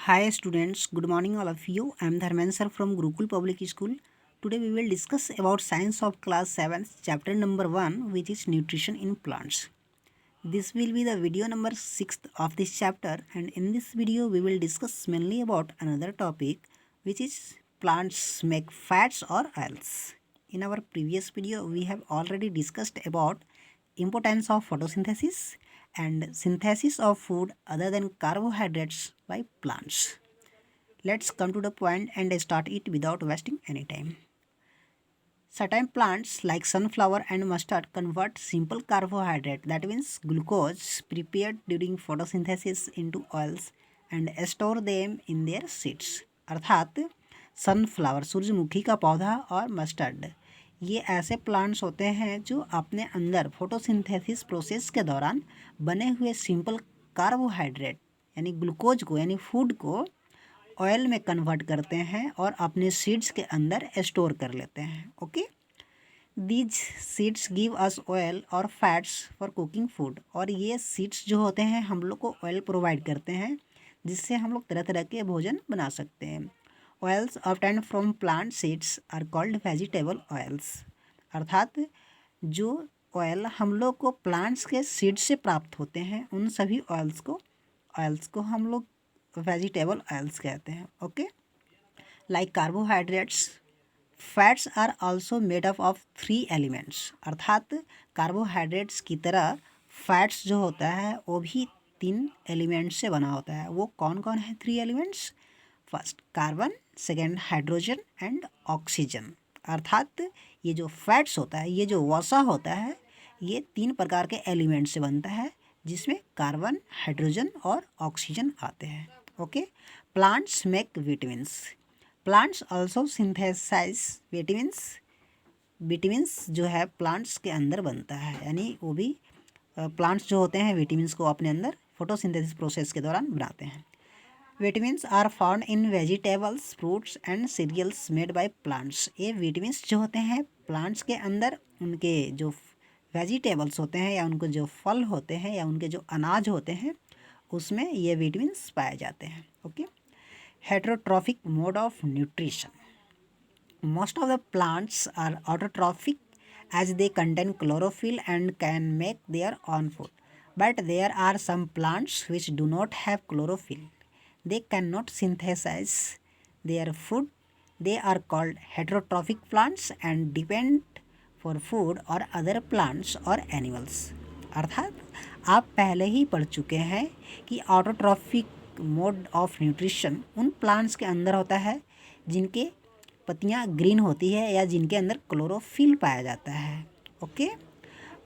Hi students, good morning all of you. I am Dharmen sir from Gurukul Public School. Today we will discuss about science of class 7 chapter number 1 which is nutrition in plants. This will be the video number 6 of this chapter, and in this video we will discuss mainly about another topic which is plants make fats or oils. In our previous video we have already discussed about importance of photosynthesis and synthesis of food other than carbohydrates by plants. Let's come to the point and start it without wasting any time. Certain plants like sunflower and mustard convert simple carbohydrate, that means glucose, prepared during photosynthesis into oils and store them in their seeds. अर्थात sunflower सूरजमुखी का पौधा और mustard ये ऐसे plants होते हैं जो अपने अंदर फोटोसिंथेसिस प्रोसेस के दौरान बने हुए सिंपल कार्बोहाइड्रेट यानी ग्लूकोज को यानी फूड को ऑयल में कन्वर्ट करते हैं और अपने सीड्स के अंदर स्टोर कर लेते हैं. Okay, these seeds give us oil और फैट्स फॉर कुकिंग फूड. और ये सीड्स जो होते हैं हम लोग को ऑयल प्रोवाइड करते हैं जिससे हम लोग तरह तरह के भोजन बना सकते हैं. Oils obtained from plant seeds are called vegetable oils. अर्थात जो ऑयल हम लोग को प्लांट्स के सीड से प्राप्त होते हैं उन सभी ऑयल्स को हम लोग वेजिटेबल ऑयल्स कहते हैं. Okay, like carbohydrates fats are also made up of 3 elements. अर्थात कार्बोहाइड्रेट्स की तरह फैट्स जो होता है वो भी 3 एलिमेंट्स से बना होता है. वो कौन कौन है 3 elements? First carbon, second hydrogen and oxygen. अर्थात ये जो फैट्स होता है, ये जो वसा होता है, ये 3 प्रकार के एलिमेंट से बनता है जिसमें कार्बन, हाइड्रोजन और ऑक्सीजन आते हैं. Okay, plants make vitamins. Plants also synthesize vitamins. Vitamins जो है प्लांट्स के अंदर बनता है, यानी वो भी प्लांट्स जो होते हैं विटामिन्स को अपने अंदर फोटोसिंथेसिस प्रोसेस के दौरान बनाते हैं. Vitamins are found in vegetables, fruits and cereals made by plants. ये विटामिन्स जो होते हैं प्लांट्स के अंदर उनके जो वेजिटेबल्स होते हैं या उनको जो फल होते हैं या उनके जो अनाज होते हैं उसमें ये विटामिन्स पाए जाते हैं. Okay, heterotrophic mode of nutrition. Most of the plants are autotrophic as they contain chlorophyll and can make their own food. But there are some plants which do not have chlorophyll. They cannot synthesize their food. They are called heterotrophic plants and depend for food or other plants or animals. अर्थात आप पहले ही पढ़ चुके हैं कि autotrophic mode of nutrition उन plants के अंदर होता है जिनके पत्तियाँ ग्रीन होती है या जिनके अंदर क्लोरोफिल पाया जाता है. ओके,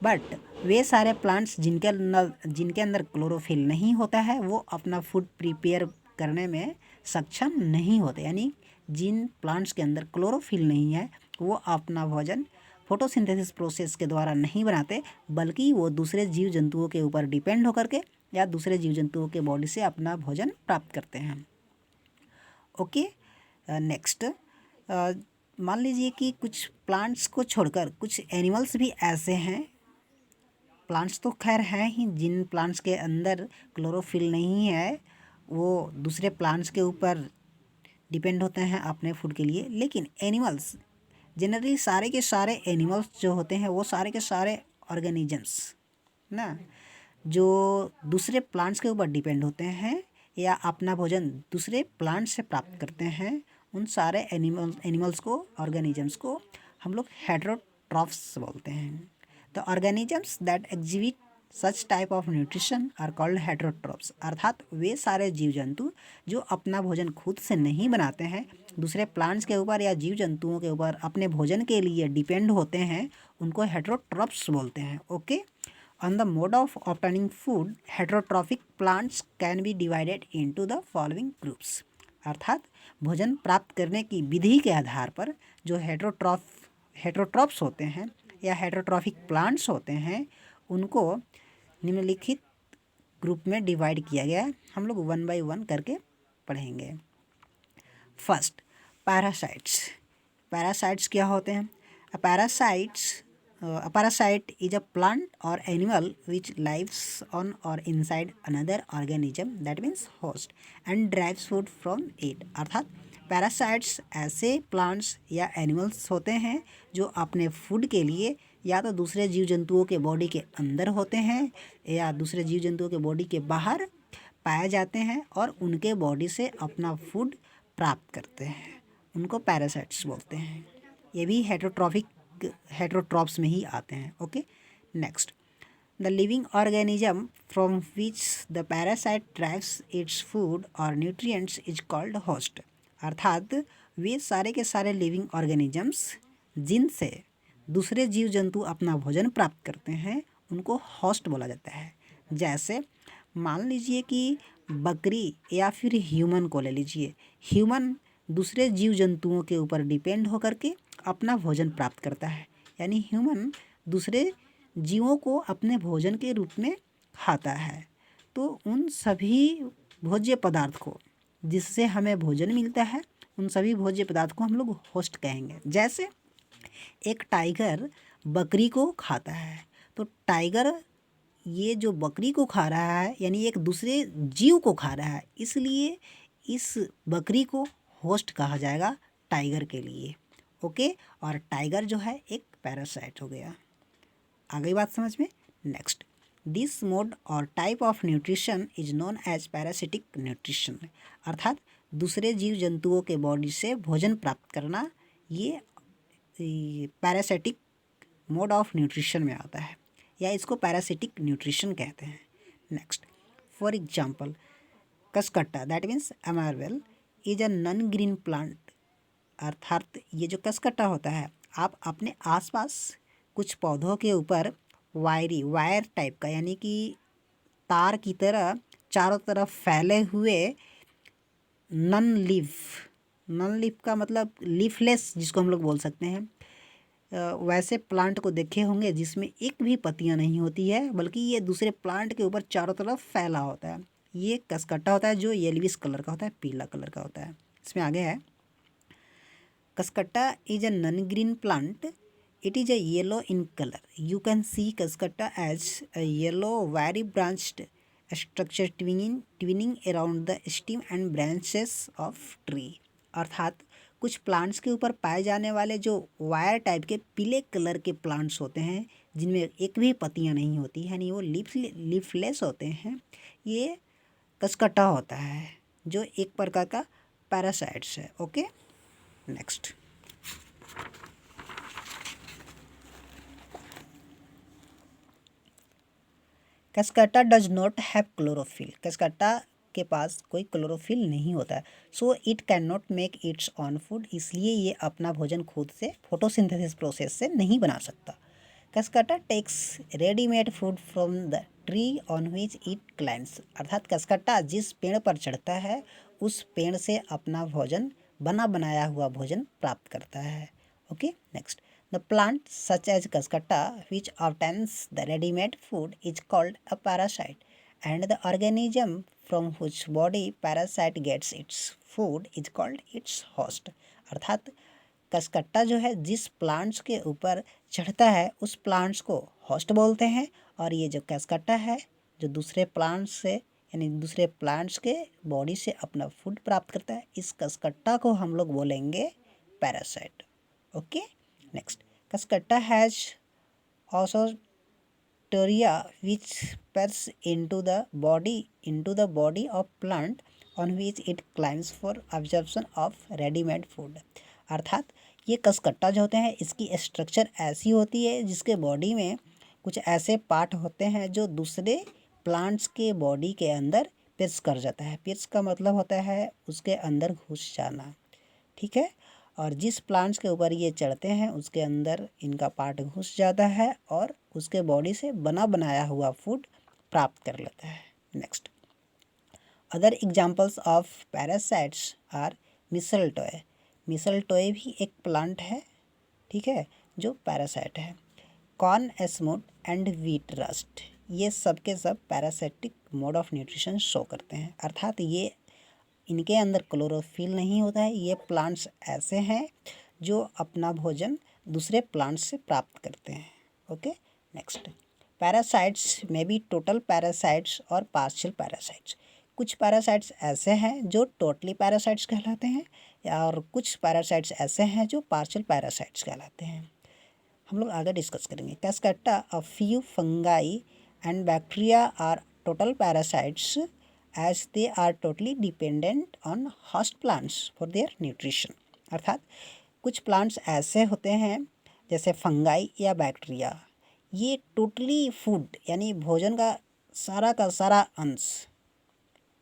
बट वे सारे प्लांट्स जिनके अंदर क्लोरोफिल नहीं होता है वो अपना फूड प्रिपेयर करने में सक्षम नहीं होते. यानी जिन प्लांट्स के अंदर क्लोरोफिल नहीं है वो अपना भोजन फोटोसिंथेसिस प्रोसेस के द्वारा नहीं बनाते, बल्कि वो दूसरे जीव जंतुओं के ऊपर डिपेंड होकर के या दूसरे जीव जंतुओं के बॉडी से अपना भोजन प्राप्त करते हैं. ओके, नेक्स्ट मान लीजिए कि कुछ प्लांट्स को छोड़कर कुछ एनिमल्स भी ऐसे हैं. प्लांट्स तो खैर हैं ही जिन प्लांट्स के अंदर क्लोरोफिल नहीं है, वो दूसरे प्लांट्स के ऊपर डिपेंड होते हैं अपने फूड के लिए. लेकिन एनिमल्स जनरली सारे के सारे एनिमल्स जो होते हैं वो सारे के सारे ऑर्गेनिजम्स ना जो दूसरे प्लांट्स के ऊपर डिपेंड होते हैं या अपना भोजन दूसरे प्लांट से प्राप्त करते हैं, उन सारे एनिमल्स को ऑर्गेनिजम्स को हम लोग हेटेरोट्रॉफ्स बोलते हैं. The organisms that exhibit such type of nutrition are called heterotrophs. अर्थात वे सारे जीव जंतु जो अपना भोजन खुद से नहीं बनाते हैं, दूसरे प्लांट्स के ऊपर या जीव जंतुओं के ऊपर अपने भोजन के लिए डिपेंड होते हैं, उनको हेटेरोट्रॉफ्स बोलते हैं. Okay, on the mode of obtaining food, heterotrophic plants can be divided into the following groups. अर्थात भोजन प्राप्त करने की विधि के आधार पर जो हेटेरोट्रॉफ्स होते हैं या हेटेरोट्रॉफिक प्लांट्स होते हैं उनको निम्नलिखित ग्रुप में डिवाइड किया गया है. हम लोग 1 by 1 करके पढ़ेंगे. First, parasites. पैरासाइट्स क्या होते हैं? Parasites a parasite is a plant or animal which lives on or inside another organism, that means host, and derives food from it. अर्थात पैरासाइट्स ऐसे प्लांट्स या एनिमल्स होते हैं जो अपने फूड के लिए या तो दूसरे जीव जंतुओं के बॉडी के अंदर होते हैं या दूसरे जीव जंतुओं के बॉडी के बाहर पाए जाते हैं और उनके बॉडी से अपना फूड प्राप्त करते हैं, उनको पैरासाइट्स बोलते हैं। ये भी हेटरोट्रॉप्स में ही आते हैं। Okay, next, the living organism from which the parasite drives its food और न्यूट्रिएंट्स इज कॉल्ड होस्ट। अर्थात वे सारे के सारे लिविंग ऑर्गेनिजम्स जिनसे दूसरे जीव जंतु अपना भोजन प्राप्त करते हैं उनको होस्ट बोला जाता है। जैसे मान लीजिए कि बकरी या फिर ह्यूमन को ले लीजिए। ह्यूमन दूसरे जीव जंतुओं के ऊपर डिपेंड होकर के अपना भोजन प्राप्त करता है, यानी ह्यूमन दूसरे जीवों को अपने भोजन के रूप में खाता है। तो उन सभी भोज्य पदार्थ को जिससे हमें भोजन मिलता है उन सभी भोज्य पदार्थ को हम लोग होस्ट कहेंगे। जैसे एक टाइगर बकरी को खाता है, तो टाइगर ये जो बकरी को खा रहा है यानी एक दूसरे जीव को खा रहा है, इसलिए इस बकरी को होस्ट कहा जाएगा टाइगर के लिए। ओके, और टाइगर जो है एक पैरासाइट हो गया। आ गई बात समझ में? नेक्स्ट, दिस मोड और type of nutrition is known as parasitic nutrition. अर्थात दूसरे जीव जंतुओं के बॉडी से भोजन प्राप्त करना ये पैरासिटिक मोड ऑफ न्यूट्रिशन में आता है या इसको पैरासिटिक न्यूट्रिशन कहते हैं। Next, for example cuscuta that means amarbel is a non green plant. अर्थात ये जो कसकट्टा होता है, आप अपने आसपास कुछ पौधों के ऊपर वायर टाइप का यानी कि तार की तरह चारों तरफ फैले हुए नॉन लीफ का मतलब लीफलेस जिसको हम लोग बोल सकते हैं, वैसे प्लांट को देखे होंगे जिसमें एक भी पत्तियां नहीं होती है बल्कि ये दूसरे प्लांट के ऊपर चारों तरफ फैला होता है। ये कसकट्टा होता है जो येलोविश कलर का होता है, पीला कलर का होता है। इसमें आगे है कसकट्टा is a non green plant, it is a yellow in color. You can see Kaskata as a yellow very branched structure twining around the stem and branches of tree. अर्थात कुछ प्लांट्स के ऊपर पाए जाने वाले जो वायर टाइप के पीले कलर के प्लांट्स होते हैं जिनमें एक भी पत्तियां नहीं होती यानी वो लीफलेस होते हैं, ये कसकट्टा होता है जो एक प्रकार का पैरासाइट्स है। Okay, next, कसकट्टा does not have chlorophyll. कसकट्टा के पास कोई क्लोरोफिल नहीं होता है, so it can not make it's own food. इसलिए ये अपना भोजन खुद से फोटोसिंथेसिस प्रोसेस से नहीं बना सकता। Cuscuta takes readymade food from the tree on which it climbs. अर्थात कसकट्टा जिस पेड़ पर चढ़ता है उस पेड़ से अपना भोजन बनाया हुआ भोजन प्राप्त करता है। Okay, next, the plant such as Kaskata which obtains the ready-made food is called a parasite, and the organism from whose body parasite gets its food is called its host. अर्थात कसकट्टा जो है जिस प्लांट्स के ऊपर चढ़ता है उस plants को होस्ट बोलते हैं, और ये जो कसकट्टा है जो दूसरे प्लांट्स से यानी दूसरे प्लांट्स के बॉडी से अपना फूड प्राप्त करता है, इस कसकट्टा को हम लोग बोलेंगे parasite. Okay, next, Kaskata has ossuaria which spreads into the body of plant on which it climbs for absorption of ready-made food. अर्थात ये कसकट्टा जो होते हैं इसकी स्ट्रक्चर ऐसी होती है जिसके बॉडी में कुछ ऐसे पार्ट होते हैं जो दूसरे प्लांट्स के बॉडी के अंदर पिर्स कर जाता है। पिर्स का मतलब होता है उसके अंदर घुस जाना, ठीक है। और जिस प्लांट्स के ऊपर ये चढ़ते हैं उसके अंदर इनका पार्ट घुस जाता है और उसके बॉडी से बनाया हुआ फूड प्राप्त कर लेता है। Next, other examples of parasites are mistletoe. Mistletoe भी एक प्लांट है, ठीक है, जो पैरासाइट है। Corn smut and wheat rust, ये सब के सब parasitic mode of nutrition show करते हैं। अर्थात ये इनके अंदर क्लोरोफिल नहीं होता है। ये प्लांट्स ऐसे हैं जो अपना भोजन दूसरे प्लांट्स से प्राप्त करते हैं। ओके, नेक्स्ट, पैरासाइट्स में बी टोटल पैरासाइट्स और पार्शियल पैरासाइट्स। कुछ पैरासाइट्स ऐसे हैं जो टोटली पैरासाइट्स कहलाते हैं, और कुछ पैरासाइट्स ऐसे हैं जो पार्शियल पैरासाइट्स कहलाते हैं। हम लोग आगे डिस्कस करेंगे। Cuscuta, a few fungi and bacteria are total parasites as they are totally dependent on host plants for their nutrition. अर्थात कुछ प्लांट्स ऐसे होते हैं जैसे फंगाई या बैक्टीरिया, ये टोटली फूड यानी भोजन का सारा अंश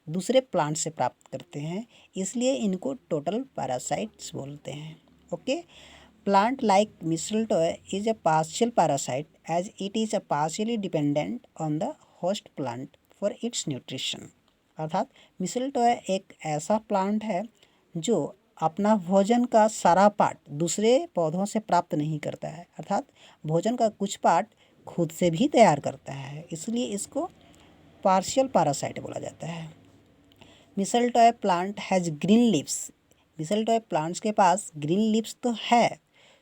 दूसरे प्लांट से प्राप्त करते हैं, इसलिए इनको टोटल पैरासाइट्स बोलते हैं। Okay, plant like mistletoe is a partial parasite as it is a partially dependent on the host plant for its nutrition. अर्थात मिसलटॉय एक ऐसा प्लांट है जो अपना भोजन का सारा पार्ट दूसरे पौधों से प्राप्त नहीं करता है, अर्थात भोजन का कुछ पार्ट खुद से भी तैयार करता है, इसलिए इसको पार्शियल पैरासाइट बोला जाता है। Mistletoe plant has green leaves. Mistletoe plants के पास ग्रीन लीव्स तो है,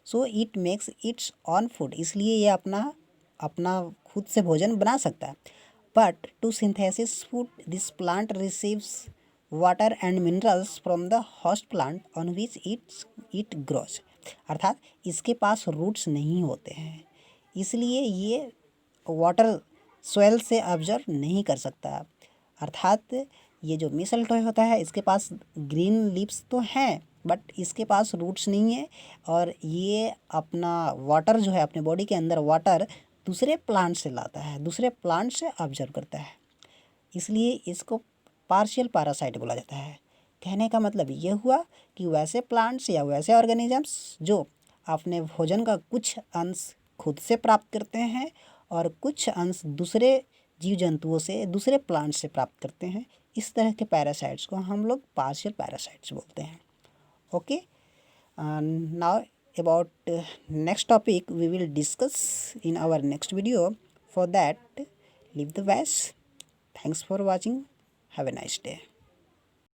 so it makes its own food, इसलिए ये अपना खुद से भोजन बना सकता है। But to synthesis food this plant receives water and minerals from the host plant on which it grows. अर्थात इसके पास रूट्स नहीं होते हैं, इसलिए ये वाटर सॉइल से ऑब्जर्व नहीं कर सकता। अर्थात ये जो मिसलटॉय होता है इसके पास ग्रीन लीव्स तो हैं, बट इसके पास रूट्स नहीं है, और ये अपना वाटर जो है अपने बॉडी के अंदर वाटर दूसरे प्लांट से लाता है, दूसरे प्लांट से ऑब्जर्व करता है, इसलिए इसको पार्शियल पैरासाइट बोला जाता है। कहने का मतलब ये हुआ कि वैसे प्लांट्स या वैसे ऑर्गेनिजम्स जो अपने भोजन का कुछ अंश खुद से प्राप्त करते हैं और कुछ अंश दूसरे जीव जंतुओं से, दूसरे प्लांट से प्राप्त करते हैं, इस तरह के पैरासाइट्स को हम लोग पार्शियल पैरासाइट्स बोलते हैं। Okay, now about next topic we will discuss in our next video. For that, leave the watch. Thanks for watching. Have a nice day.